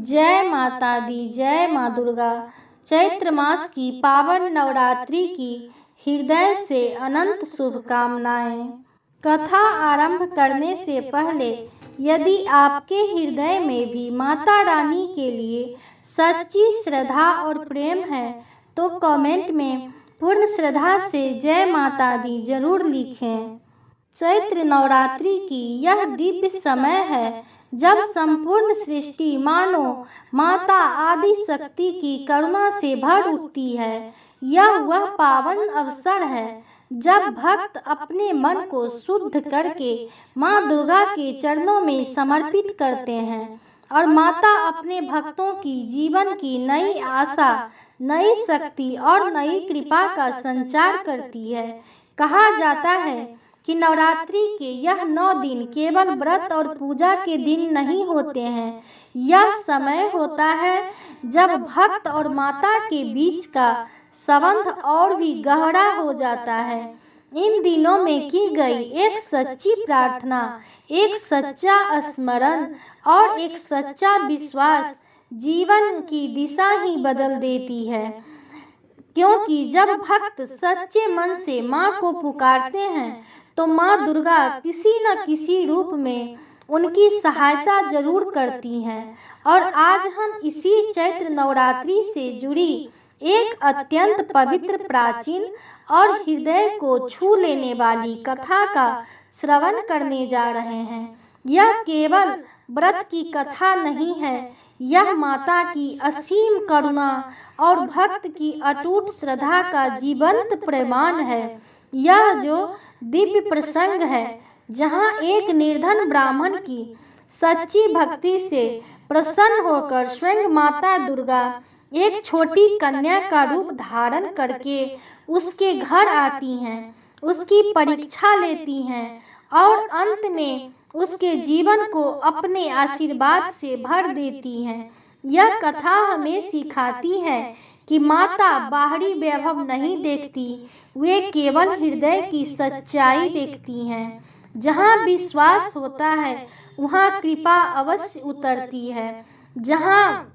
जय माता दी, जय माँ दुर्गा। चैत्र मास की पावन नवरात्रि की हृदय से अनंत शुभकामनाएं। कथा आरंभ करने से पहले यदि आपके हृदय में भी माता रानी के लिए सच्ची श्रद्धा और प्रेम है तो कमेंट में पूर्ण श्रद्धा से जय माता दी जरूर लिखें। चैत्र नवरात्रि की यह दिव्य समय है जब संपूर्ण सृष्टि मानो माता आदि शक्ति की करुणा से भर उठती है। यह वह पावन अवसर है जब भक्त अपने मन को शुद्ध करके माँ दुर्गा के चरणों में समर्पित करते हैं और माता अपने भक्तों की जीवन की नई आशा, नई शक्ति और नई कृपा का संचार करती है। कहा जाता है कि नवरात्रि के यह 9 दिन केवल व्रत और पूजा के दिन नहीं होते हैं। यह समय होता है जब भक्त और माता के बीच का संबंध और भी गहरा हो जाता है। इन दिनों में की गई एक सच्ची प्रार्थना, एक सच्चा स्मरण और एक सच्चा विश्वास जीवन की दिशा ही बदल देती है, क्योंकि जब भक्त सच्चे मन से माँ को पुकारते हैं तो माँ दुर्गा किसी न किसी रूप में उनकी सहायता जरूर करती हैं। और आज हम इसी चैत्र नवरात्रि से जुड़ी एक अत्यंत पवित्र, प्राचीन और हृदय को छू लेने वाली कथा का श्रवण करने जा रहे हैं। यह केवल व्रत की कथा नहीं है, यह माता की असीम करुणा और भक्त की अटूट श्रद्धा का जीवंत प्रमाण है। यह जो दिव्य प्रसंग है जहाँ एक निर्धन ब्राह्मण की सच्ची भक्ति से प्रसन्न होकर स्वयं माता दुर्गा एक छोटी कन्या का रूप धारण करके उसके घर आती हैं, उसकी परीक्षा लेती हैं और अंत में उसके जीवन को अपने आशीर्वाद से भर देती हैं। यह कथा हमें सिखाती है कि माता बाहरी वैभव नहीं देखती, वे केवल हृदय की सच्चाई देखती हैं। जहाँ विश्वास होता है वहाँ कृपा अवश्य उतरती है, जहाँ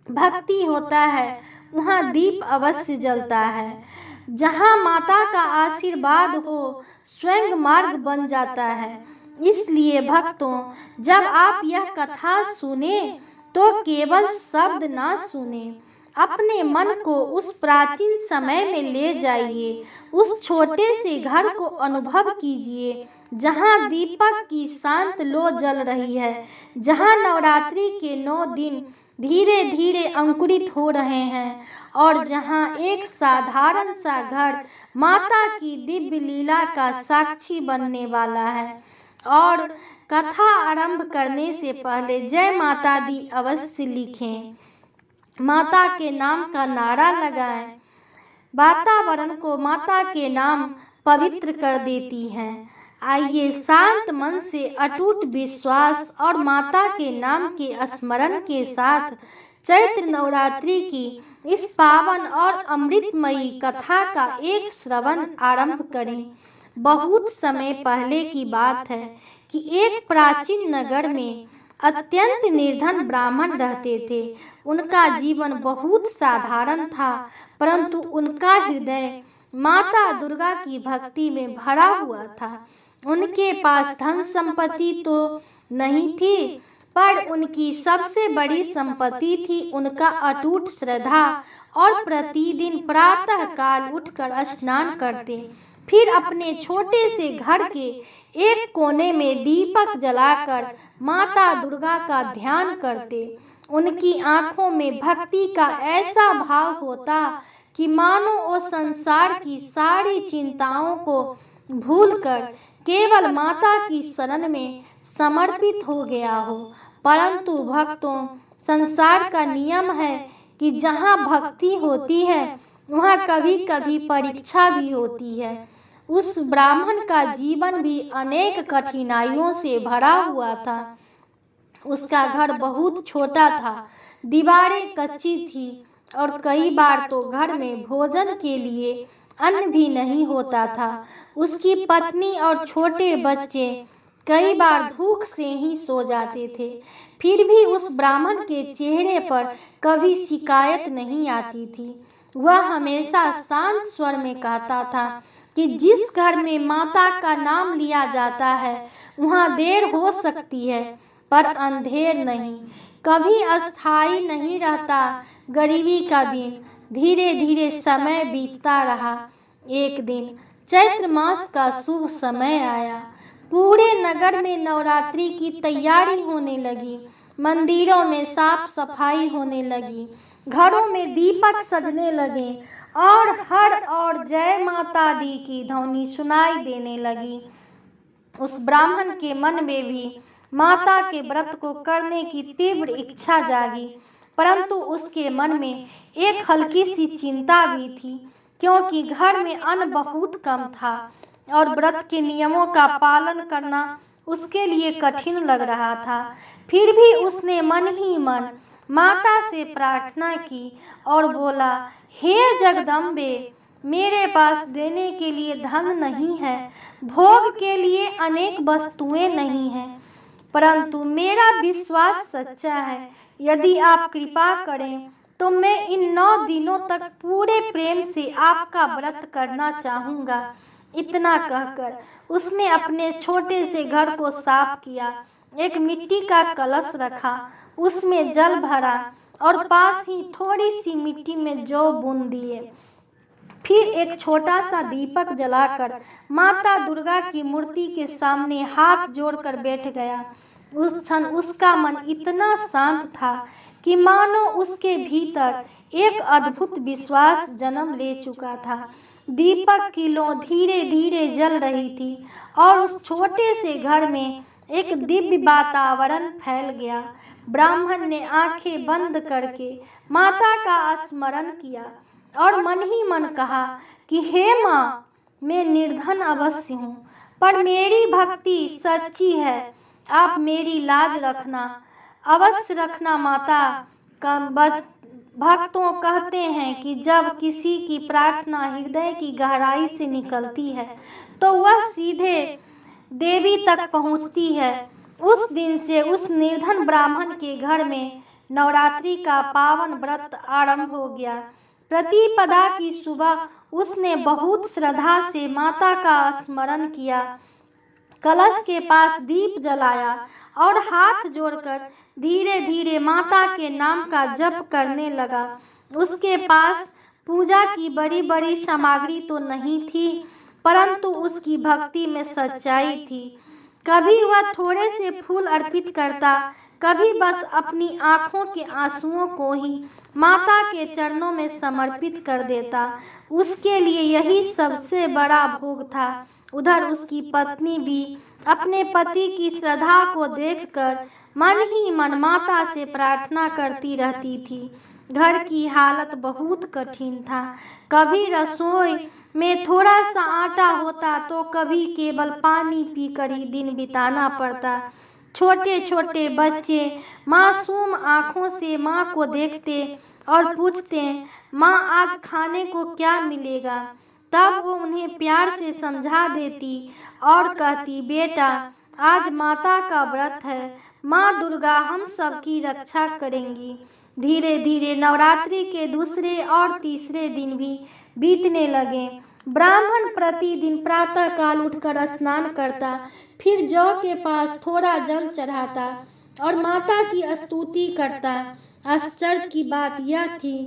भक्ति होता है वहाँ दीप अवश्य जलता है, जहाँ माता का आशीर्वाद हो स्वयं मार्ग बन जाता है। इसलिए भक्तों, जब आप यह कथा सुने तो केवल शब्द ना सुने, अपने मन को उस प्राचीन समय में ले जाइए, उस छोटे से घर को अनुभव कीजिए जहाँ दीपक की शांत लो जल रही है, जहाँ नवरात्रि के 9 दिन धीरे धीरे अंकुरित हो रहे हैं और जहाँ एक साधारण सा घर माता की दिव्य लीला का साक्षी बनने वाला है। और कथा आरंभ करने से पहले जय माता दी अवश्य लिखें, माता के नाम का नारा लगाएं। वातावरण को माता के नाम पवित्र कर देती हैं। आइए शांत मन से अटूट विश्वास और माता के नाम के स्मरण के साथ चैत्र नवरात्रि की इस पावन और अमृतमयी कथा का एक श्रवण आरंभ करें। बहुत समय पहले की बात है कि एक प्राचीन नगर में अत्यंत निर्धन ब्राह्मण रहते थे। उनका जीवन बहुत साधारण था, परंतु उनका हृदय माता दुर्गा की भक्ति में भरा हुआ था। उनके पास धन संपत्ति तो नहीं थी, पर उनकी सबसे बड़ी संपत्ति थी उनका अटूट श्रद्धा और प्रतिदिन प्रातः काल उठकर स्नान करते, फिर अपने छोटे से घर के एक कोने में दीपक जलाकर माता दुर्गा का ध्यान करते। उनकी आंखों में भक्ति का ऐसा भाव होता कि मानो वो संसार की सारी चिंताओं को भूलकर केवल माता की शरण में समर्पित हो गया हो। परंतु भक्तों, संसार का नियम है कि जहाँ भक्ति होती है वहाँ कभी कभी परीक्षा भी होती है। उस ब्राह्मण का जीवन भी अनेक कठिनाइयों से भरा हुआ था। उसका घर बहुत छोटा था, दीवारें कच्ची थी और कई बार तो घर में भोजन के लिए अन्न भी नहीं होता था। उसकी पत्नी और छोटे बच्चे कई बार भूख से ही सो जाते थे। फिर भी उस ब्राह्मण के चेहरे पर कभी शिकायत नहीं आती थी। वह हमेशा शांत स्वर में कहता था कि जिस घर में माता का नाम लिया जाता है वहाँ देर हो सकती है पर अंधेर नहीं, कभी अस्थाई नहीं रहता। गरीबी का दिन धीरे धीरे समय बीतता रहा। एक दिन चैत्र मास का शुभ समय आया। पूरे नगर में नवरात्रि की तैयारी होने लगी। मंदिरों में साफ सफाई होने लगी, घरों में दीपक सजने लगे और हर और जय माता दी की ध्वनि सुनाई देने लगी। उस ब्राह्मण के मन में भी माता के व्रत को करने की तीव्र इच्छा जागी, परंतु उसके मन में एक हल्की सी चिंता भी थी, क्योंकि घर में अन्न बहुत कम था और व्रत के नियमों का पालन करना उसके लिए कठिन लग रहा था। फिर भी उसने मन ही मन माता से प्रार्थना की और बोला, हे जगदम्बे, मेरे पास देने के लिए धन नहीं है, भोग के लिए अनेक वस्तुएं नहीं हैं, परंतु मेरा विश्वास सच्चा है। यदि आप कृपा करें तो मैं इन 9 दिनों तक पूरे प्रेम से आपका व्रत करना चाहूँगा। इतना कहकर उसने अपने छोटे से घर को साफ किया, एक मिट्टी का कलश रखा, उसमें जल भरा और पास ही थोड़ी सी मिट्टी में जौ बूंद दिए। फिर एक छोटा सा दीपक जलाकर माता दुर्गा की मूर्ति के सामने हाथ जोड़कर बैठ गया। उस क्षण उसका मन इतना शांत था कि मानो उसके भीतर एक अद्भुत विश्वास जन्म ले चुका था। दीपक की लौ धीरे धीरे जल रही थी और उस छोटे से घर में एक दिव्य वातावरण फैल गया। ब्राह्मण ने आंखें बंद करके माता का स्मरण किया और मन ही मन कहा कि हे माँ, मैं निर्धन अवश्य हूँ, पर मेरी भक्ति सच्ची है। आप मेरी लाज रखना, अवश्य रखना माता। भक्तों कहते हैं कि जब किसी की प्रार्थना हृदय की गहराई से निकलती है तो वह सीधे देवी तक पहुंचती है। उस दिन से उस निर्धन ब्राह्मण के घर में नवरात्रि का पावन व्रत आरंभ हो गया। प्रतिपदा की सुबह उसने बहुत श्रद्धा से माता का स्मरण किया, कलश के पास दीप जलाया और हाथ जोड़कर धीरे धीरे माता के नाम का जप करने लगा। उसके पास पूजा की बड़ी बड़ी सामग्री तो नहीं थी, परंतु उसकी भक्ति में सच्चाई थी। कभी वह थोड़े से फूल अर्पित करता, कभी बस अपनी आंखों के आंसुओं को ही माता के चरणों में समर्पित कर देता। उसके लिए यही सबसे बड़ा भोग था। उधर उसकी पत्नी भी अपने पति की श्रद्धा को देखकर मन ही मन माता से प्रार्थना करती रहती थी। घर की हालत बहुत कठिन था। कभी रसोई में थोड़ा सा आटा होता तो कभी केवल पानी पीकर ही दिन बिताना पड़ता। छोटे छोटे बच्चे मासूम आंखों से माँ को देखते और पूछते, माँ आज खाने को क्या मिलेगा? तब वो उन्हें प्यार से समझा देती और कहती, बेटा आज माता का व्रत है, माँ दुर्गा हम सबकी रक्षा करेंगी। धीरे धीरे नवरात्रि के दूसरे और तीसरे दिन भी बीतने लगे। ब्राह्मण प्रतिदिन प्रातःकाल उठकर स्नान करता, फिर जौ के पास थोड़ा जल चढ़ाता और माता की स्तुति करता। आश्चर्य की बात यह थी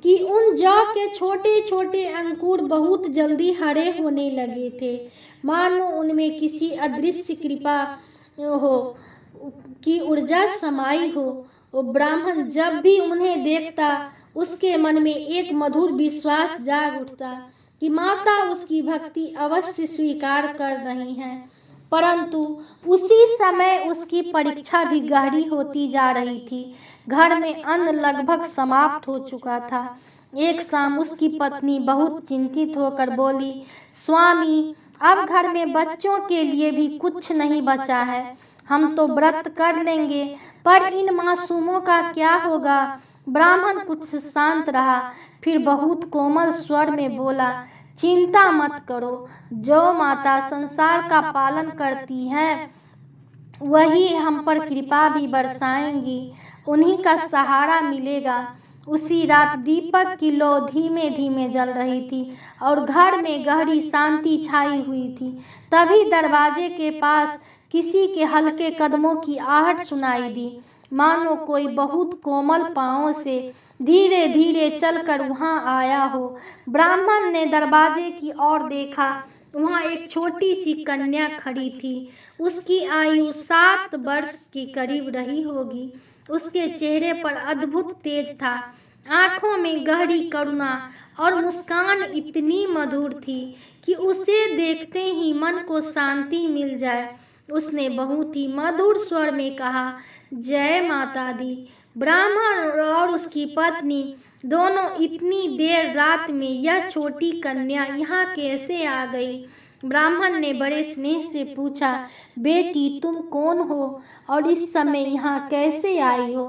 कि उन जौ के छोटे छोटे अंकुर बहुत जल्दी हरे होने लगे थे, मानो उनमें किसी अदृश्य कृपा हो की ऊर्जा समाई हो। वो ब्राह्मण जब भी उन्हें देखता उसके मन में एक मधुर विश्वास जाग उठता कि माता उसकी भक्ति अवश्य स्वीकार कर रही हैं। परंतु उसी समय उसकी परीक्षा भी गहरी होती जा रही थी। घर में अन्न लगभग समाप्त हो चुका था। एक शाम उसकी पत्नी बहुत चिंतित होकर बोली, स्वामी अब घर में बच्चों के लिए भी कुछ नहीं बचा है। हम तो व्रत कर लेंगे, पर इन मासूमों का क्या होगा? ब्राह्मण कुछ शांत रहा, फिर बहुत कोमल स्वर में बोला, चिंता मत करो, जो माता संसार का पालन करती है वही हम पर कृपा भी बरसाएंगी, उन्हीं का सहारा मिलेगा। उसी रात दीपक की लौ धीमे धीमे जल रही थी और घर में गहरी शांति छाई हुई थी। तभी दरवाजे के पास किसी के हल्के कदमों की आहट सुनाई दी, मानो कोई बहुत कोमल पांवों से धीरे धीरे चलकर वहां आया हो। ब्राह्मण ने दरवाजे की ओर देखा। वहां एक छोटी सी कन्या खड़ी थी। उसकी आयु 7 वर्ष के करीब रही होगी। उसके चेहरे पर अद्भुत तेज था, आंखों में गहरी करुणा और मुस्कान इतनी मधुर थी कि उसे देखते ही मन को शांति मिल जाए। उसने बहुत ही मधुर स्वर में कहा, जय माता दी। ब्राह्मण और उसकी पत्नी दोनों इतनी देर रात में यह छोटी कन्या यहाँ कैसे आ गई? ब्राह्मण ने बड़े स्नेह से पूछा, बेटी तुम कौन हो और इस समय यहाँ कैसे आई हो?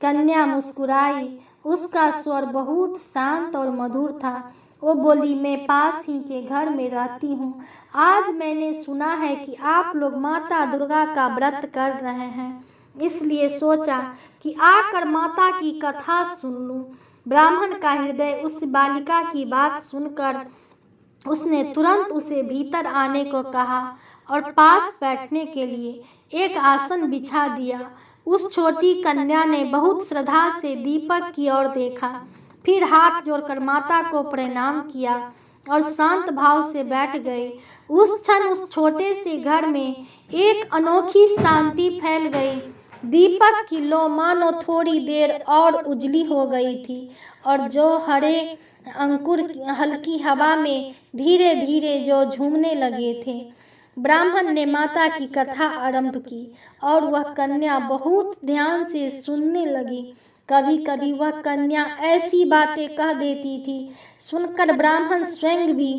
कन्या मुस्कुराई। उसका स्वर बहुत शांत और मधुर था। वो बोली, मैं पास ही के घर में रहती हूँ। आज मैंने सुना है कि आप लोग माता दुर्गा का व्रत कर रहे हैं, इसलिए सोचा कि आकर माता की कथा सुन लूं। ब्राह्मण का हृदय उस बालिका की बात सुनकर उसने तुरंत उसे भीतर आने को कहा और पास बैठने के लिए एक आसन बिछा दिया। उस छोटी कन्या ने बहुत श्रद्धा से दीपक की ओर देखा, फिर हाथ जोड़कर माता को प्रणाम किया और शांत भाव से बैठ गई। उस क्षण उस छोटे से घर में एक अनोखी शांति फैल गई। दीपक की लौ मानो थोड़ी देर और उजली हो गई थी और जो हरे अंकुर हल्की हवा में धीरे धीरे जो झूमने लगे थे। ब्राह्मण ने माता की कथा आरंभ की और वह कन्या बहुत ध्यान से सुनने लगी। कभी कभी वह कन्या ऐसी बातें कह देती थी, सुनकर ब्राह्मण स्वयं भी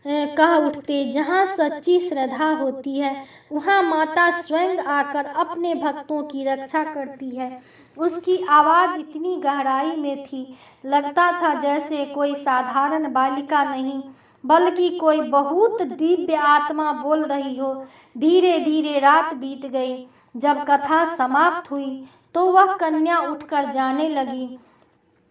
कह उठते, जहाँ सच्ची श्रद्धा होती है वहाँ माता स्वयं आकर अपने भक्तों की रक्षा करती है। उसकी आवाज़ इतनी गहराई में थी, लगता था जैसे कोई साधारण बालिका नहीं बल्कि कोई बहुत दिव्य आत्मा बोल रही हो। धीरे धीरे रात बीत गई। जब कथा समाप्त हुई तो वह कन्या उठकर जाने लगी।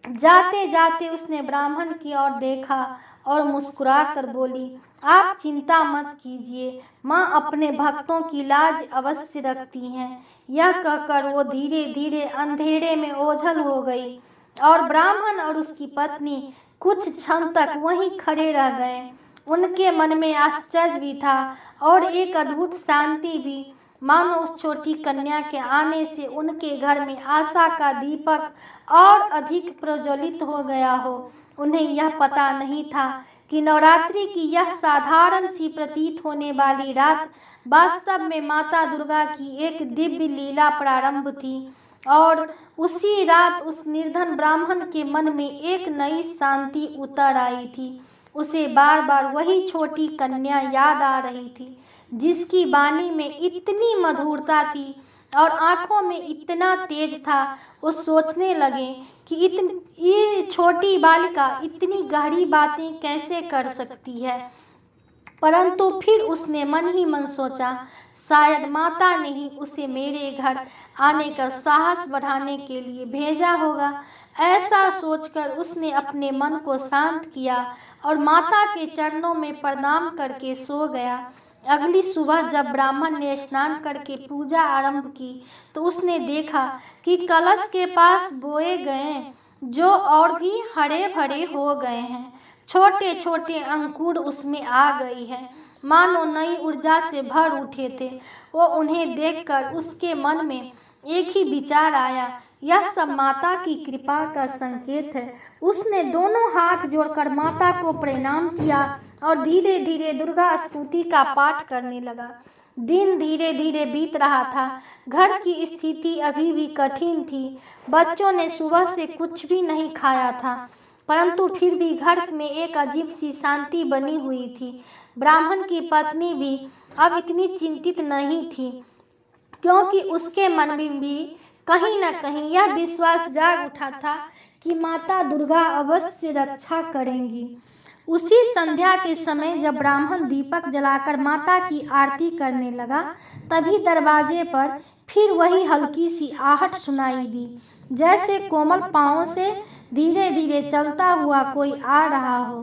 जाते जाते उसने ब्राह्मण की ओर देखा और मुस्कुरा कर बोली, आप चिंता मत कीजिए, माँ अपने भक्तों की लाज अवश्य रखती हैं। यह कहकर वो धीरे धीरे अंधेरे में ओझल हो गई और ब्राह्मण और उसकी पत्नी कुछ क्षण तक वहीं खड़े रह गए। उनके मन में आश्चर्य भी था और एक अद्भुत शांति भी, मानो उस छोटी कन्या के आने से उनके घर में आशा का दीपक और अधिक प्रज्वलित हो गया हो। उन्हें यह पता नहीं था कि नवरात्रि की यह साधारण सी प्रतीत होने वाली रात वास्तव में माता दुर्गा की एक दिव्य लीला प्रारंभ थी। और उसी रात उस निर्धन ब्राह्मण के मन में एक नई शांति उतर आई थी। उसे बार बार वही छोटी कन्या याद आ रही थी, जिसकी वाणी में इतनी मधुरता थी और आंखों में इतना तेज था। वो सोचने लगे कि ये छोटी बालिका इतनी गहरी बातें कैसे कर सकती है। परंतु फिर उसने मन ही मन सोचा, शायद माता ने ही उसे मेरे घर आने का साहस बढ़ाने के लिए भेजा होगा। ऐसा सोचकर उसने अपने मन को शांत किया और माता के चरणों में प्रणाम करके सो गया। अगली सुबह जब ब्राह्मण ने स्नान करके पूजा आरंभ की तो उसने देखा कि कलश के पास बोए गए जो और भी हरे भरे हो गए हैं। छोटे छोटे अंकुर उसमें आ गई हैं, मानो नई ऊर्जा से भर उठे थे। वो उन्हें देखकर उसके मन में एक ही विचार आया, यह सब माता की कृपा का संकेत है। उसने दोनों हाथ जोड़कर माता को प्रणाम किया और धीरे धीरे दुर्गा स्तुति का पाठ करने लगा। दिन धीरे धीरे बीत रहा था। घर की स्थिति अभी भी कठिन थी। बच्चों ने सुबह से कुछ भी नहीं खाया था, परंतु फिर भी घर में एक अजीब सी शांति बनी हुई थी। ब्राह्मण की पत्नी भी अब इतनी चिंतित नहीं थी, क्योंकि उसके मन में भी कहीं न कहीं यह विश्वास जाग उठा था कि माता दुर्गा अवश्य रक्षा करेंगी। उसी संध्या के समय जब ब्राह्मण दीपक जलाकर माता की आरती करने लगा, तभी दरवाजे पर फिर वही हल्की सी आहट सुनाई दी, जैसे कोमल पांवों से धीरे धीरे चलता हुआ कोई आ रहा हो।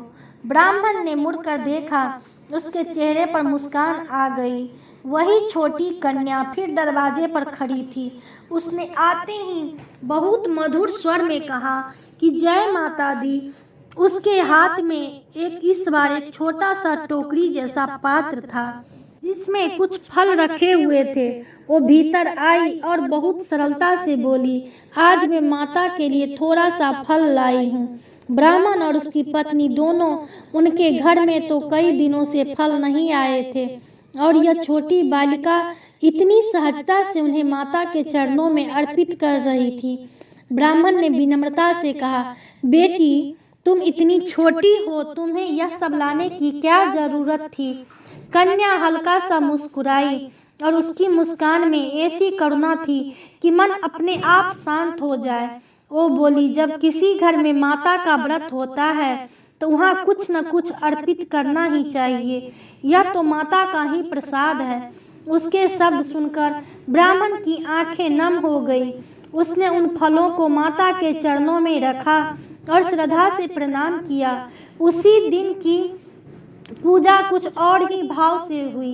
ब्राह्मण ने मुड़कर देखा, उसके चेहरे पर मुस्कान आ गई। वही छोटी कन्या फिर दरवाजे पर खड़ी थी। उसने आते ही बहुत मधुर स्वर में कहा कि जय माता दी। उसके हाथ में इस बार एक छोटा सा टोकरी जैसा पात्र था, जिसमें कुछ फल रखे हुए थे। वो भीतर आई और बहुत सरलता से बोली, आज मैं माता के लिए थोड़ा सा फल लाई हूँ। ब्राह्मण और उसकी पत्नी दोनों, उनके घर में तो कई दिनों से फल नहीं आए थे, और यह छोटी बालिका इतनी सहजता से उन्हें माता के चरणों में अर्पित कर रही थी। ब्राह्मण ने विनम्रता से कहा, बेटी, तुम इतनी छोटी हो, तुम्हें यह सब लाने की क्या जरूरत थी? कन्या हल्का सा मुस्कुराई, और उसकी मुस्कान में ऐसी करुणा थी कि मन अपने आप शांत हो जाए। वो बोली, जब किसी घर में माता का व्रत होता है तो वहाँ कुछ न कुछ अर्पित करना ही चाहिए। यह तो माता का ही प्रसाद है। उसके शब्द सुनकर ब्राह्मण की आंखें नम हो गई। उसने उन फलों को माता के चरणों में रखा और श्रद्धा से प्रणाम किया। उसी दिन की पूजा कुछ और ही भाव से हुई।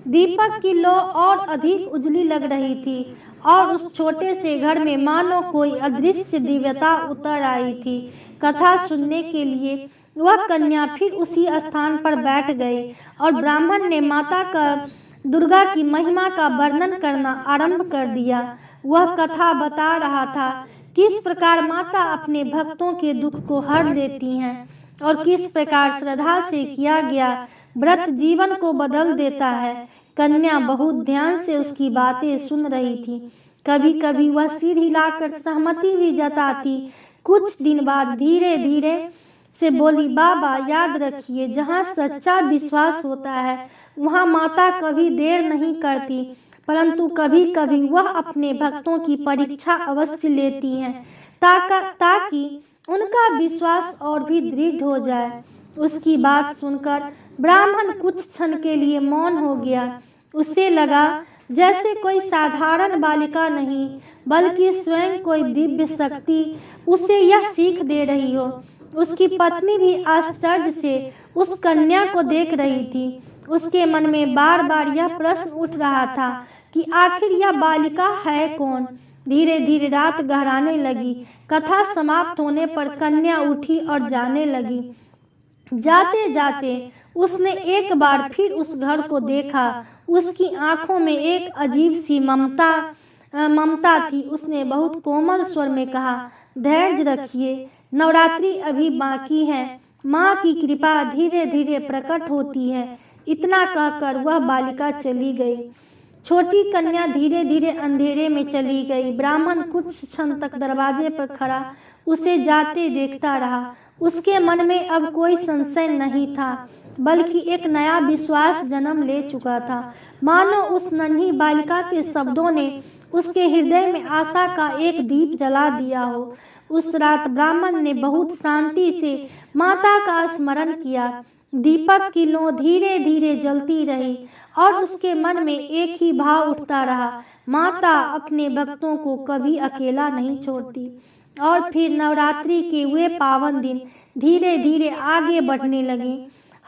दीपक की लौ और अधिक उजली लग रही थी, और उस छोटे से घर में मानो कोई अदृश्य दिव्यता उतर आई थी। कथा सुनने के लिए वह कन्या फिर उसी स्थान पर बैठ गई, और ब्राह्मण ने माता का दुर्गा की महिमा का वर्णन करना आरंभ कर दिया। वह कथा बता रहा था किस प्रकार माता अपने भक्तों के दुख को हर लेती हैं, और किस प्रकार श्रद्धा से किया गया व्रत जीवन को बदल देता है। कन्या बहुत ध्यान से उसकी बातें सुन रही थी। कभी कभी वह सिर हिलाकर सहमति भी जताती। कुछ दिन बाद धीरे धीरे से बोली, बाबा, याद रखिए, जहाँ सच्चा विश्वास होता है वहाँ माता कभी देर नहीं करती, परंतु कभी कभी वह अपने भक्तों की परीक्षा अवश्य लेती हैं, ताकि उनका विश्वास और भी दृढ़ हो जाए। उसकी बात सुनकर ब्राह्मण कुछ क्षण के लिए मौन हो गया। उसे लगा जैसे कोई साधारण बालिका नहीं, बल्कि स्वयं कोई दिव्य शक्ति उसे यह सीख दे रही हो। उसकी पत्नी भी आश्चर्य से उस कन्या को देख रही थी। उसके मन में बार बार यह प्रश्न उठ रहा था कि आखिर यह बालिका है कौन। धीरे धीरे रात गहराने लगी। कथा समाप्त होने पर कन्या उठी और जाने लगी। जाते जाते उसने एक बार फिर उस घर को देखा। उसकी आंखों में एक अजीब सी ममता थी। उसने बहुत कोमल स्वर में कहा, धैर्य रखिए, नवरात्रि अभी बाकी है, माँ की कृपा धीरे धीरे प्रकट होती है। इतना कहकर वह बालिका चली गई। छोटी कन्या धीरे धीरे अंधेरे में चली गई। ब्राह्मण कुछ क्षण तक दरवाजे पर खड़ा उसे जाते देखता रहा। उसके मन में अब कोई संशय नहीं था, बल्कि एक नया विश्वास जन्म ले चुका था। मानो उस नन्ही बालिका के शब्दों ने उसके हृदय में आशा का एक दीप जला दिया हो। उस रात ब्राह्मण ने बहुत शांति से माता का स्मरण किया। दीपक की लौ धीरे धीरे जलती रही, और उसके मन में एक ही भाव उठता रहा, माता अपने भक्तों को कभी अकेला नहीं छोड़ती। और फिर नवरात्रि के वे पावन दिन धीरे धीरे आगे बढ़ने लगे।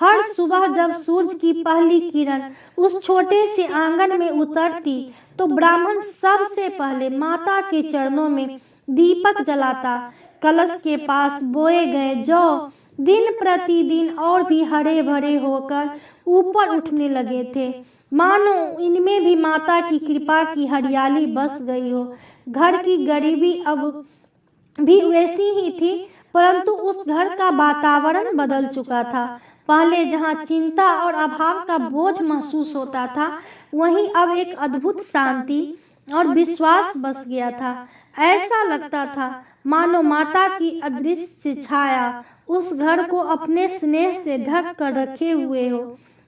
हर सुबह जब सूरज की पहली किरण उस छोटे से आंगन में उतरती, तो ब्राह्मण सबसे पहले माता के चरणों में दीपक जलाता। कलश के पास बोए गए जौ दिन प्रतिदिन और भी हरे भरे होकर ऊपर उठने लगे थे, मानो इनमें भी माता की कृपा की हरियाली बस गई हो। घर की गरीबी अब भी वैसी ही थी, परंतु उस घर का वातावरण बदल चुका था। पहले जहाँ चिंता और अभाव का बोझ महसूस होता था, वहीं अब एक अद्भुत शांति और विश्वास बस गया था। ऐसा लगता था मानो माता की अदृश्य छाया उस घर को अपने स्नेह से ढक कर रखे हुए हो।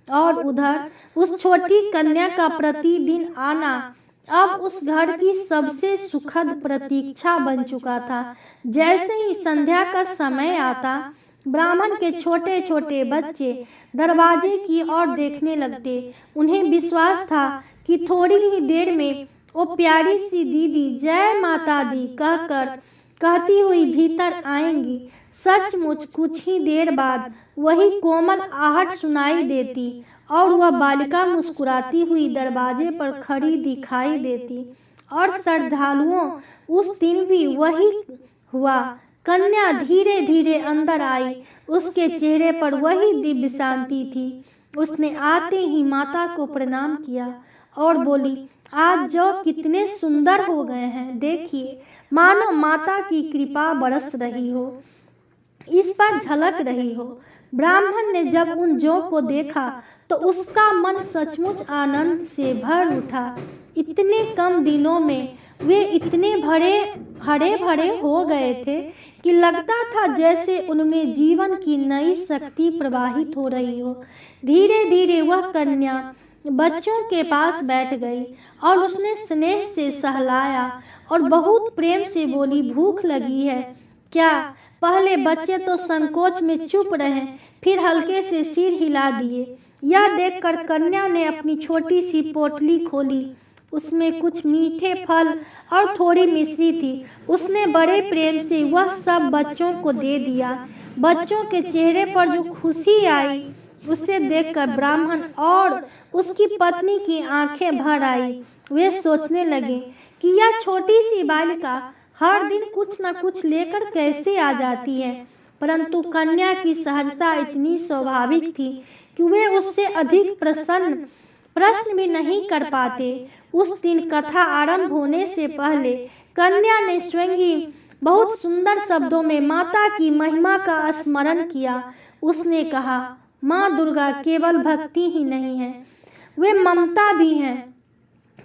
और उधर उस छोटी कन्या का प्रतिदिन आना अब उस घर की सबसे सुखद प्रतीक्षा बन चुका था। जैसे ही संध्या का समय आता, ब्राह्मण के छोटे छोटे बच्चे दरवाजे की ओर देखने लगते। उन्हें विश्वास था कि थोड़ी ही देर में वो प्यारी सी दीदी जय माता दी कहती हुई भीतर आएंगी। सचमुच कुछ ही देर बाद वही कोमल आहट सुनाई देती और वह बालिका मुस्कुराती हुई दरवाजे पर खड़ी दिखाई देती। और श्रद्धालुओं, उस दिन भी वही हुआ। कन्या धीरे धीरे अंदर आई। उसके चेहरे पर वही दिव्य शांति थी। उसने आते ही माता को प्रणाम किया और बोली, आज जो कितने सुंदर हो गए हैं, देखिए, मानो माता की कृपा बरस रही हो, इस पर झलक रही हो। ब्राह्मण ने जब उन जौ को देखा तो उसका मन सचमुच आनंद से भर उठा। इतने कम दिनों में वे इतने हरे भरे हो गए थे कि लगता था जैसे उनमें जीवन की नई शक्ति प्रवाहित हो रही हो। धीरे धीरे वह कन्या बच्चों के पास बैठ गई और उसने स्नेह से सहलाया और बहुत प्रेम से बोली, भूख लगी है क्या? पहले बच्चे तो संकोच में चुप रहे, फिर हल्के से सिर हिला दिए। यह देखकर कन्या ने अपनी छोटी सी पोटली खोली। उसमें कुछ मीठे फल और थोड़ी मिश्री थी। उसने बड़े प्रेम से वह सब बच्चों को दे दिया। बच्चों के चेहरे पर जो खुशी आई उसे देखकर ब्राह्मण और उसकी पत्नी की आंखें भर आई। वे सोचने लगे कि यह छोटी सी बालिका हर दिन कुछ न कुछ लेकर कैसे आ जाती है, परंतु कन्या की सहजता इतनी स्वाभाविक थी कि वे उससे अधिक प्रश्न भी नहीं कर पाते। उस दिन कथा आरंभ होने से पहले कन्या ने स्वयं ही बहुत सुंदर शब्दों में माता की महिमा का स्मरण किया। उसने कहा, माँ दुर्गा केवल भक्ति ही नहीं है, वे ममता भी हैं।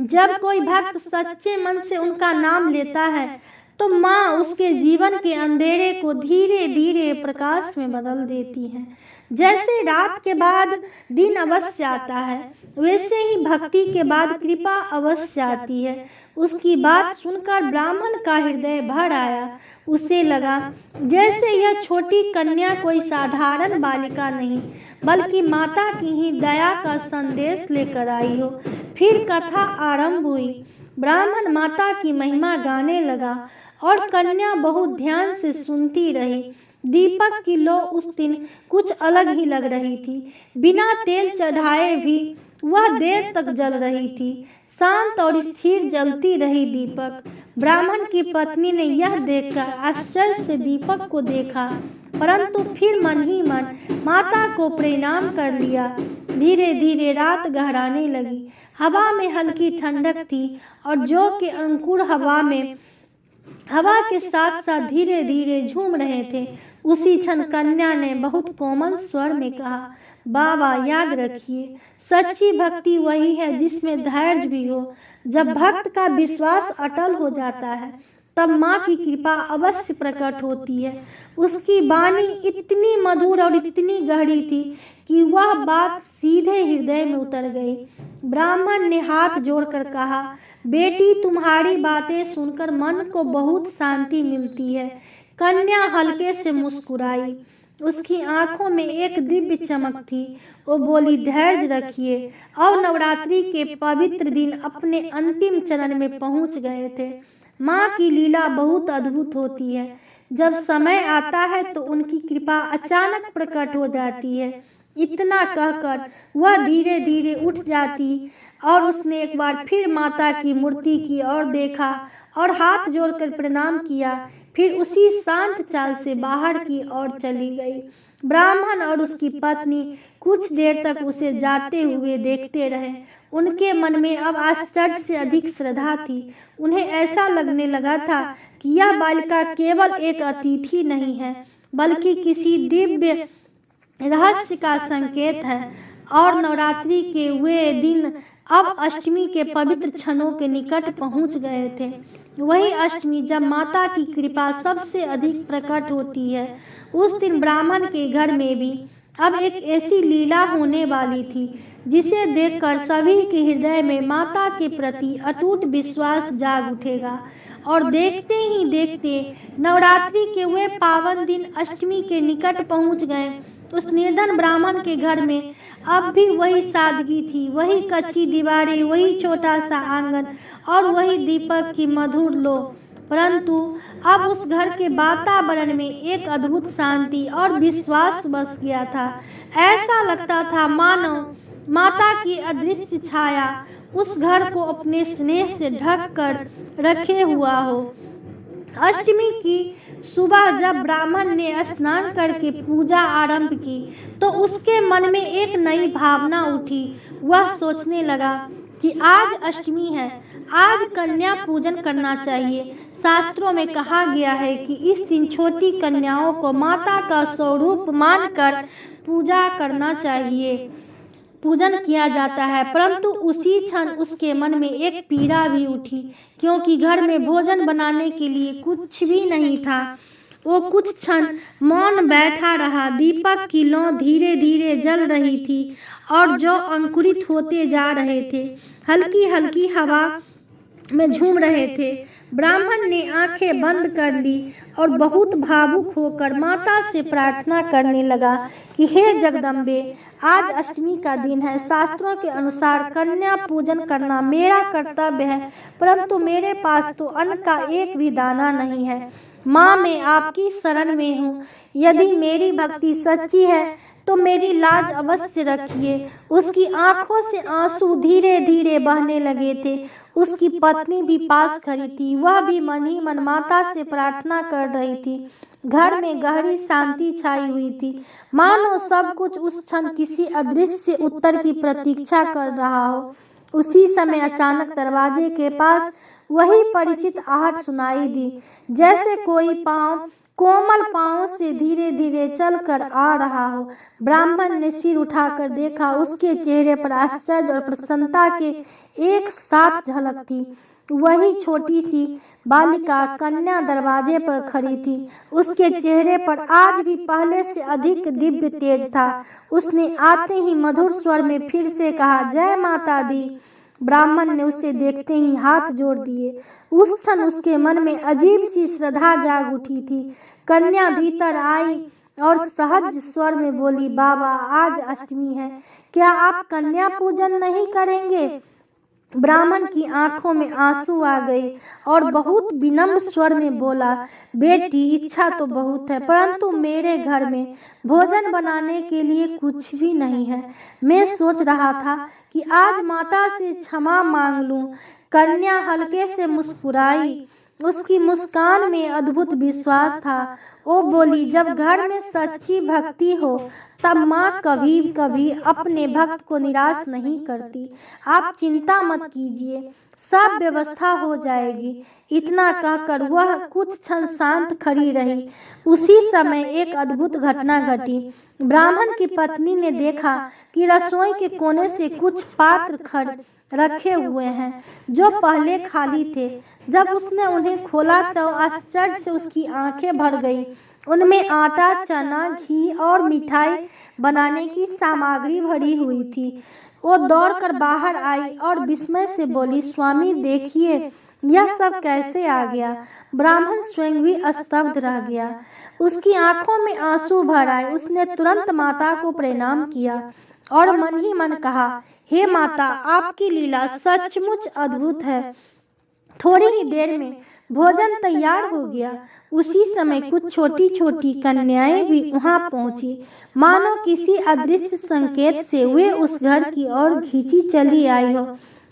जब कोई भक्त सच्चे मन से उनका नाम लेता है तो माँ उसके जीवन के अंधेरे को धीरे धीरे प्रकाश में बदल देती है। जैसे रात के बाद दिन अवश्य आता है, वैसे ही भक्ति के बाद कृपा अवश्य आती है। उसकी बात सुनकर ब्राह्मण का हृदय भर आया। उसे लगा जैसे यह छोटी कन्या कोई साधारण बालिका नहीं, बल्कि माता की ही दया का संदेश लेकर आई हो। फिर कथा आरंभ हुई। ब्राह्मण माता की महिमा गाने लगा और कन्या बहुत ध्यान से सुनती रही। दीपक की लौ उस दिन कुछ अलग ही लग रही थी। बिना तेल चढ़ाए भी वह देर तक जल रही थी। शांत और स्थिर जलती रही दीपक। ब्राह्मण की पत्नी ने यह देखकर आश्चर्य से दीपक को देखा, परंतु फिर मन ही मन माता को प्रणाम कर लिया। धीरे धीरे रात गहराने लगी। हवा में हल्की ठंडक थी और जौ के अंकुर हवा के साथ साथ धीरे धीरे झूम रहे थे। उसी क्षण कन्या ने बहुत कोमल स्वर में कहा, बाबा याद रखिए, सच्ची भक्ति वही है जिसमें धैर्य भी हो। जब भक्त का विश्वास अटल हो जाता है तब माँ की कृपा अवश्य प्रकट होती है। उसकी वाणी इतनी मधुर और इतनी गहरी थी कि वह बात सीधे हृदय में उतर गई। ब्राह्मण ने हाथ जोड़कर कहा, बेटी, तुम्हारी बातें सुनकर मन को बहुत शांति मिलती है। कन्या हल्के से मुस्कुराई। उसकी आंखों में एक दिव्य चमक थी। वो बोली, धैर्य रखिए। और नवरात्रि के पवित्र दिन अपने अंतिम चरण में पहुंच गए थे। माँ की लीला बहुत अद्भुत होती है। जब समय आता है तो उनकी कृपा अचानक प्रकट हो जाती है। इतना कहकर वह धीरे धीरे उठ जाती और उसने एक बार फिर माता की मूर्ति की ओर देखा और हाथ जोड़कर प्रणाम किया। फिर उसी शांत चाल से बाहर की ओर चली गई। ब्राह्मण और उसकी पत्नी कुछ देर तक उसे जाते हुए देखते रहे। उनके मन में अब आश्चर्य से अधिक श्रद्धा थी। उन्हें ऐसा लगने लगा था कि यह बालिका केवल एक अतिथि नहीं है, बल्कि किसी दिव्य रहस्य का संकेत है। और नवरात्रि के वे दिन अब अष्टमी के पवित्र क्षणों के निकट पहुंच गए थे। वही अष्टमी जब माता की कृपा सबसे अधिक प्रकट होती है। उस दिन ब्राह्मण के घर में भी अब एक ऐसी लीला होने वाली थी जिसे देखकर सभी के हृदय में माता के प्रति अटूट विश्वास जाग उठेगा और देखते ही देखते नवरात्रि के वे पावन दिन अष्टमी के निकट पहुंच गए। उस निर्धन ब्राह्मण के घर में अब भी वही सादगी थी, वही कच्ची दीवारें, वही छोटा सा आंगन और वही दीपक की मधुर लो। परंतु अब उस घर के वातावरण में एक अद्भुत शांति और विश्वास बस गया था। ऐसा लगता था मानो माता की अदृश्य छाया उस घर को अपने स्नेह से ढक कर रखे हुआ हो। अष्टमी की सुबह जब ब्राह्मण ने स्नान करके पूजा आरंभ की तो उसके मन में एक नई भावना उठी। वह सोचने लगा कि आज अष्टमी है, आज कन्या पूजन करना चाहिए। शास्त्रों में कहा गया है कि इस दिन छोटी कन्याओं को माता का स्वरूप मानकर पूजा करना चाहिए, पूजन किया जाता है। परंतु उसी क्षण उसके मन में एक पीड़ा भी उठी, क्योंकि घर में भोजन बनाने के लिए कुछ भी नहीं था। वो कुछ क्षण मौन बैठा रहा। दीपक की लौ धीरे धीरे जल रही थी और जो अंकुरित होते जा रहे थे हल्की हल्की हवा में झूम रहे थे। ब्राह्मण ने आंखें बंद कर ली और बहुत भावुक होकर माता से प्रार्थना करने लगा कि हे जगदम्बे, आज अष्टमी का दिन है। शास्त्रों के अनुसार कन्या पूजन करना मेरा कर्तव्य है, परंतु मेरे पास तो अन्न का एक भी दाना नहीं है। माँ, मैं आपकी शरण में हूँ। यदि मेरी भक्ति सच्ची है तो मेरी लाज अवश्य रखिए। उसकी आंखों से आंसू धीरे धीरे बहने लगे थे। उसकी पत्नी भी पास खड़ी थी, वह भी मन ही मन माता से प्रार्थना कर रही थी। घर में गहरी शांति छाई हुई थी, मानो सब कुछ उस क्षण किसी अदृश्य उत्तर की प्रतीक्षा कर रहा हो। उसी समय अचानक दरवाजे के पास वही परिचित आहट सुनाई दी, जैसे कोई पांव कोमल पांव से धीरे धीरे चलकर आ रहा हो। ब्राह्मण ने सिर उठाकर देखा। उसके चेहरे पर आश्चर्य और प्रसन्नता के एक साथ झलक थी। वही छोटी सी बालिका कन्या दरवाजे पर खड़ी थी। उसके चेहरे पर आज भी पहले से अधिक दिव्य तेज था। उसने आते ही मधुर स्वर में फिर से कहा, जय माता दी। ब्राह्मण ने उसे देखते ही हाथ जोड़ दिए। उस क्षण उसके मन में अजीब सी श्रद्धा जाग उठी थी। कन्या भीतर आई और सहज स्वर में बोली, बाबा, आज अष्टमी है, क्या आप कन्या पूजन नहीं करेंगे? ब्राह्मण की आंखों में आंसू आ गए और बहुत विनम्र स्वर में बोला, बेटी, इच्छा तो बहुत है, परंतु मेरे घर में भोजन बनाने के लिए कुछ भी नहीं है। मैं सोच रहा था कि आज माता से क्षमा मांग लूं। कन्या हल्के से मुस्कुराई। उसकी मुस्कान में अद्भुत विश्वास था। वो बोली, जब घर में सच्ची भक्ति हो तब माँ कभी कभी अपने भक्त को निराश नहीं करती। आप चिंता मत कीजिए, सब व्यवस्था हो जाएगी। इतना कहकर वह कुछ क्षण शांत खड़ी रही। उसी समय एक अद्भुत घटना घटी। ब्राह्मण की पत्नी ने देखा कि रसोई के कोने से कुछ पात्र रखे हुए हैं जो पहले खाली थे। जब उसने उन्हें खोला तो आश्चर्य से उसकी आंखें भर गईं। उनमें आटा, चना, घी और मिठाई बनाने की सामग्री भरी हुई थी। वो दौड़कर बाहर आई और विस्मय से बोली, स्वामी देखिए, यह सब कैसे आ गया? ब्राह्मण स्वयं भी स्तब्ध रह गया। उसकी आंखों में आंसू भर आए। उसने तुरंत माता को प्रणाम किया और मन ही मन कहा, हे माता, आपकी लीला सचमुच अद्भुत है। थोड़ी ही देर में भोजन तैयार हो गया। उसी समय कुछ छोटी छोटी कन्याएं भी वहां पहुंची। मानो किसी अदृश्य संकेत से वे उस घर की ओर खींची चली आई हो।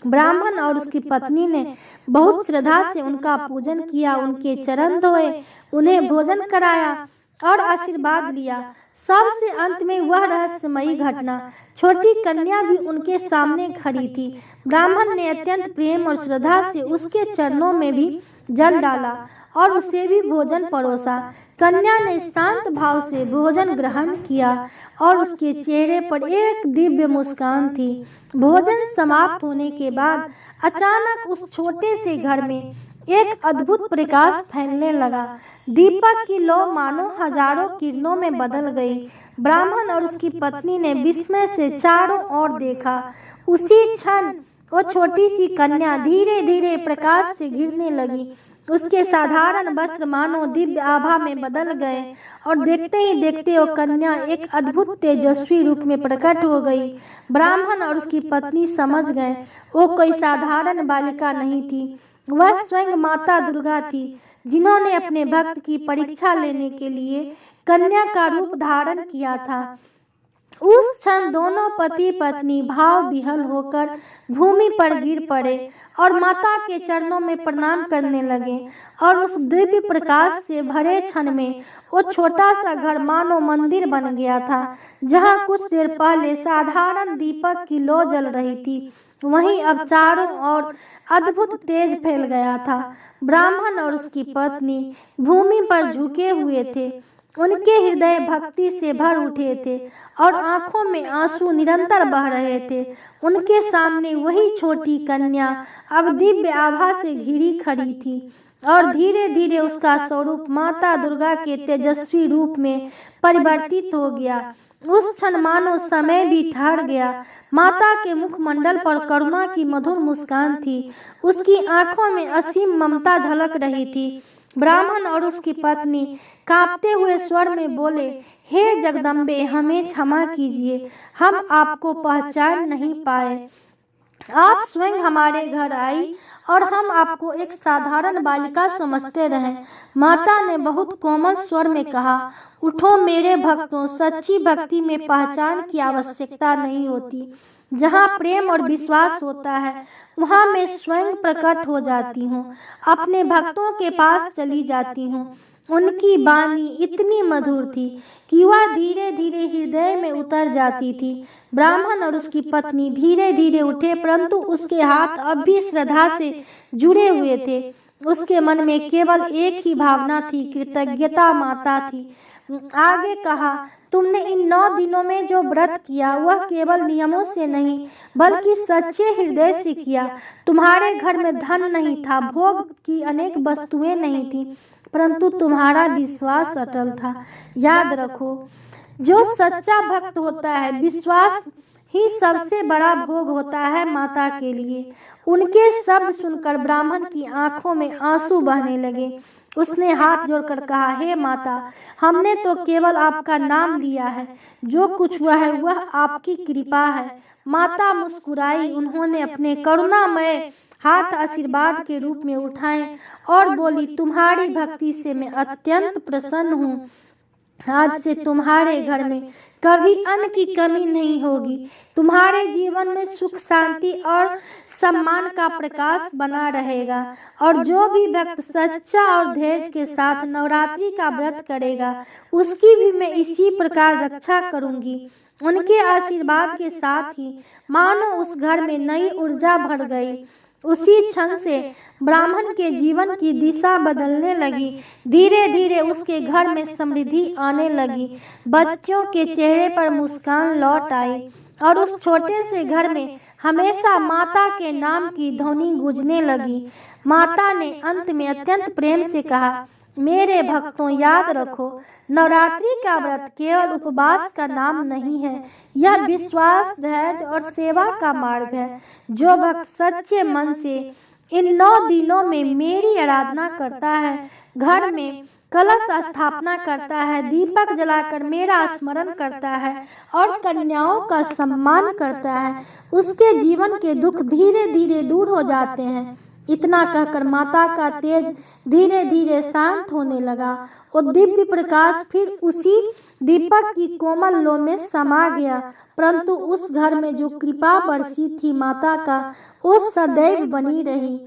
ब्राह्मण और उसकी पत्नी ने बहुत श्रद्धा से उनका पूजन किया, उनके चरण धोए, उन्हें भोजन कराया और आशीर्वाद लिया। सबसे अंत में वह रहस्यमयी घटना, छोटी कन्या भी उनके सामने खड़ी थी। ब्राह्मण ने अत्यंत प्रेम और श्रद्धा से उसके चरणों में भी जल डाला और उसे भी भोजन परोसा। कन्या ने शांत भाव से भोजन ग्रहण किया और उसके चेहरे पर एक दिव्य मुस्कान थी। भोजन समाप्त होने के बाद अचानक उस छोटे से घर में एक अद्भुत प्रकाश फैलने लगा। दीपक की लौ मानो हजारों किरणों में बदल गई। ब्राह्मण और उसकी पत्नी ने विस्मय से चारों ओर देखा। उसी क्षण वो छोटी सी कन्या धीरे धीरे प्रकाश से गिरने लगी। उसके साधारण वस्त्र मानो दिव्य आभा में बदल गए और देखते ही देखते वो कन्या एक अद्भुत तेजस्वी रूप में प्रकट हो गई। ब्राह्मण और उसकी पत्नी समझ गए वो कोई साधारण बालिका नहीं थी, वह स्वयं माता दुर्गा थी, जिन्होंने अपने भक्त की परीक्षा लेने के लिए कन्या का रूप धारण किया था। उस क्षण दोनों पति पत्नी भाव विह्वल होकर भूमि पर गिर पड़े और माता के चरणों में प्रणाम करने लगे। और उस दिव्य प्रकाश से भरे क्षण में वो छोटा सा घर मानो मंदिर बन गया था। जहाँ कुछ देर पहले साधारण दीपक की लौ जल रही थी, वहीं अब चारों ओर अद्भुत तेज फैल गया था। ब्राह्मण और उसकी पत्नी भूमि पर झुके हुए थे, उनके हृदय भक्ति से भर उठे थे और आंखों में आंसू निरंतर बह रहे थे। उनके सामने वही छोटी कन्या अब दिव्य आभा से घिरी खड़ी थी और धीरे धीरे उसका स्वरूप माता दुर्गा के तेजस्वी रूप में परिवर्तित हो गया। उस क्षण मानो समय भी ठहर गया। माता के मुखमंडल पर करुणा की मधुर मुस्कान थी, उसकी आंखों में असीम ममता झलक रही थी। ब्राह्मण और उसकी पत्नी कांपते हुए स्वर में बोले, हे जगदम्बे, हमें क्षमा कीजिए, हम आपको पहचान नहीं पाए। आप स्वयं हमारे घर आई और हम आपको एक साधारण बालिका समझते रहे। माता ने बहुत कोमल स्वर में कहा, उठो मेरे भक्तों, सच्ची भक्ति में पहचान की आवश्यकता नहीं होती। जहाँ प्रेम और विश्वास होता है वहाँ मैं स्वयं प्रकट हो जाती हूँ, अपने भक्तों के पास चली जाती हूँ। उनकी वाणी इतनी मधुर थी कि वह धीरे धीरे हृदय में उतर जाती थी। ब्राह्मण और उसकी पत्नी धीरे धीरे उठे, परंतु उसके हाथ अब भी श्रद्धा से जुड़े हुए थे। उसके मन में केवल एक ही भावना थी, कृतज्ञता माता थी। आगे कहा, तुमने इन 9 दिनों में जो व्रत किया वह केवल नियमों से नहीं बल्कि सच्चे हृदय से किया। तुम्हारे घर में धन नहीं था, भोग की अनेक वस्तुएं नहीं थी, परंतु तुम्हारा विश्वास अटल था। याद रखो, जो सच्चा भक्त होता है, विश्वास ही सबसे बड़ा भोग होता है माता के लिए। उनके शब्द सुनकर ब्राह्मण की आंखों में आंसू बहने लगे। उसने हाथ जोड़कर कहा, हे माता, हमने तो केवल आपका नाम लिया है, जो कुछ हुआ है वह आपकी कृपा है। माता मुस्कुराई, उन्होंने अपने करुणामय हाथ आशीर्वाद के रूप में उठाए और बोली, तुम्हारी भक्ति से मैं अत्यंत प्रसन्न हूँ। आज से तुम्हारे घर में कभी अन्न की कमी नहीं होगी। तुम्हारे जीवन में सुख, शांति और सम्मान का प्रकाश बना रहेगा। और जो भी भक्त सच्चा और धैर्य के साथ नवरात्रि का व्रत करेगा, उसकी भी मैं इसी प्रकार रक्षा करूंगी। उनके आशीर्वाद के साथ ही मानो उस घर में नई ऊर्जा भर गई। उसी क्षण से ब्राह्मण के जीवन की दिशा बदलने लगी। धीरे धीरे उसके घर में समृद्धि आने लगी, बच्चों के चेहरे पर मुस्कान लौट आई और उस छोटे से घर में हमेशा माता के नाम की ध्वनि गूंजने लगी। माता ने अंत में अत्यंत प्रेम से कहा, मेरे भक्तों, याद रखो, नवरात्रि का व्रत केवल उपवास का नाम नहीं है, यह विश्वास, धैर्य और सेवा का मार्ग है। जो भक्त सच्चे मन से इन 9 दिनों में मेरी आराधना करता है, घर में कलश स्थापना करता है, दीपक जलाकर मेरा स्मरण करता है और कन्याओं का सम्मान करता है, उसके जीवन के दुख धीरे धीरे दूर हो जाते हैं। इतना कहकर माता का तेज धीरे धीरे शांत होने लगा। वो दिव्य प्रकाश फिर उसी दीपक की कोमल लौ में समा गया, परंतु उस घर में जो कृपा बरसी थी माता का, वो सदैव बनी रही।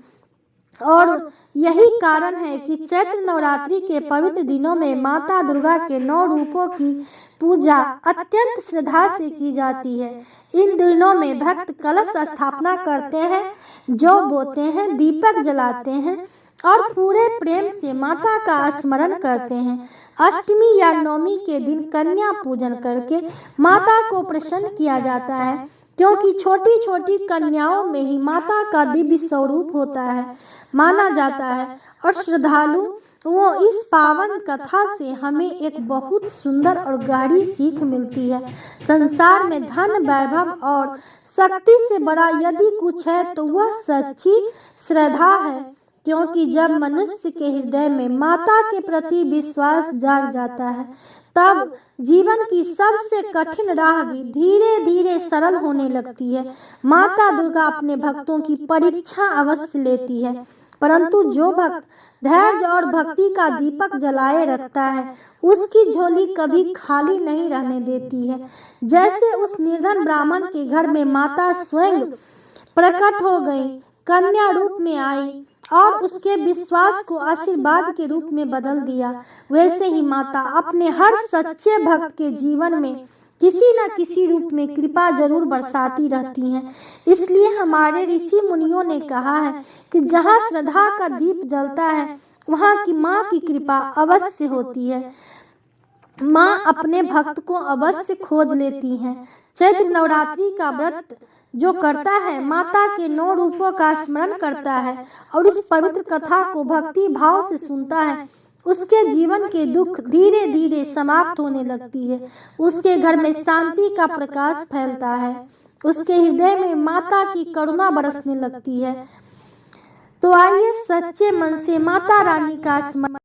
और यही कारण है कि चैत्र नवरात्रि के पवित्र दिनों में माता दुर्गा के 9 रूपों की पूजा अत्यंत श्रद्धा से की जाती है। इन दिनों में भक्त कलश स्थापना करते हैं, जौ बोते हैं, दीपक जलाते हैं और पूरे प्रेम से माता का स्मरण करते हैं। अष्टमी या नवमी के दिन कन्या पूजन करके माता को प्रसन्न किया जाता है, क्योंकि छोटी छोटी कन्याओं में ही माता का दिव्य स्वरूप होता है माना जाता है। और श्रद्धालु वो इस पावन कथा से हमें एक बहुत सुंदर और गहरी सीख मिलती है। संसार में धन, वैभव और शक्ति से बड़ा यदि कुछ है तो वह सच्ची श्रद्धा है। क्योंकि जब मनुष्य के हृदय में माता के प्रति विश्वास जाग जाता है, तब जीवन की सबसे कठिन राह भी धीरे धीरे सरल होने लगती है। माता दुर्गा अपने भक्तों की परीक्षा अवश्य लेती है, परंतु जो भक्त धैर्य और भक्ति का दीपक जलाए रखता है, उसकी झोली कभी खाली नहीं रहने देती है। जैसे उस निर्धन ब्राह्मण के घर में माता स्वयं प्रकट हो गई, कन्या रूप में आई और उसके विश्वास को आशीर्वाद के रूप में बदल दिया, वैसे ही माता अपने हर सच्चे भक्त के जीवन में किसी न किसी रूप में कृपा जरूर बरसाती रहती हैं। इसलिए हमारे ऋषि मुनियों ने कहा है कि जहाँ श्रद्धा का दीप जलता है, वहाँ की माँ की कृपा अवश्य होती है। माँ अपने भक्त को अवश्य खोज लेती हैं। चैत्र नवरात्रि का व्रत जो करता है, माता के 9 रूपों का स्मरण करता है और इस पवित्र कथा को भक्ति भाव से सुनता है, उसके जीवन के दुख धीरे धीरे समाप्त होने लगती है। उसके घर में शांति का प्रकाश फैलता है, उसके हृदय में माता की करुणा बरसने लगती है। तो आइए सच्चे मन से माता रानी का स्मरण